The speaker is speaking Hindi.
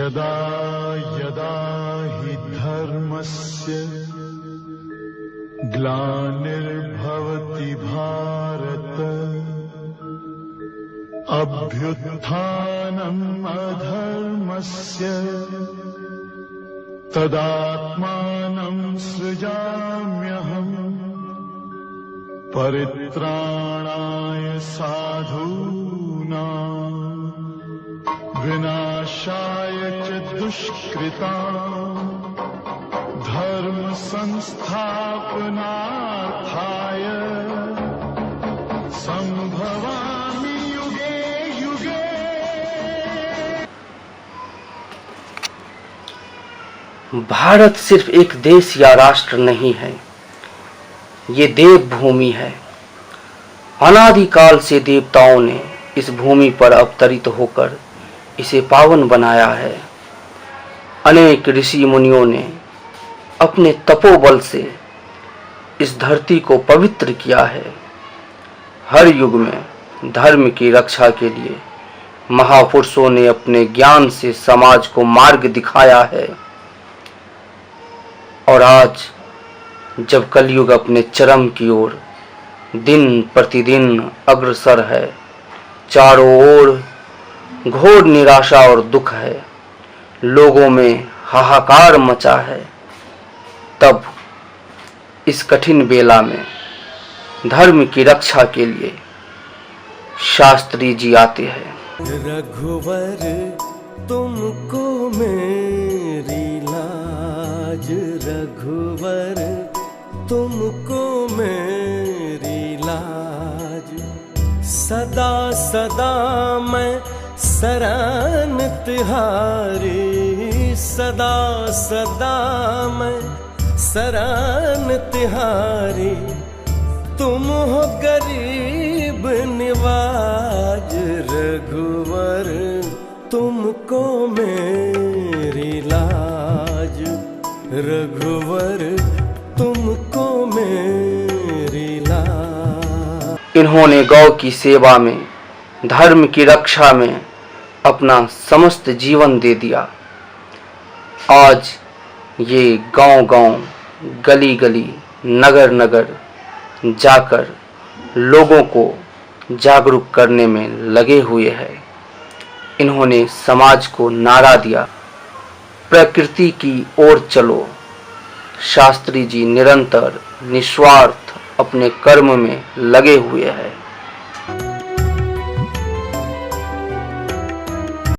यदा यदा हि धर्मस्य ग्लानिर्भवति भारत अभ्युत्थानम् अधर्मस्य तदात्मानं सृजाम्यहम् परित्राणाय साधूनां विनाशाय च दुष्कृतां धर्म संस्थापनार्थाय संभवामि युगे युगे। भारत सिर्फ एक देश या राष्ट्र नहीं है, ये देव भूमि है। अनादिकाल से देवताओं ने इस भूमि पर अवतरित होकर इसे पावन बनाया है। अनेक ऋषि मुनियों ने अपने तपोबल से इस धरती को पवित्र किया है। हर युग में धर्म की रक्षा के लिए महापुरुषों ने अपने ज्ञान से समाज को मार्ग दिखाया है। और आज जब कलयुग अपने चरम की ओर दिन प्रतिदिन अग्रसर है, चारों ओर घोर निराशा और दुख है, लोगों में हाहाकार मचा है, तब इस कठिन बेला में धर्म की रक्षा के लिए शास्त्री जी आते हैं। रघुवर तुमको मेरी लाज, रघुवर तुमको मेरी लाज, सदा सदा मैं शरण तिहारी, सदा सदा मैं शरण तिहारी, तुम हो गरीब निवाज, रघुवर तुमको मेरी लाज, रघुवर तुमको मेरी लाज। इन्होंने गौ की सेवा में, धर्म की रक्षा में अपना समस्त जीवन दे दिया। आज ये गांव-गांव, गली-गली, नगर-नगर जाकर लोगों को जागरूक करने में लगे हुए हैं। इन्होंने समाज को नारा दिया, प्रकृति की ओर चलो। शास्त्री जी निरंतर निस्वार्थ अपने कर्म में लगे हुए हैं।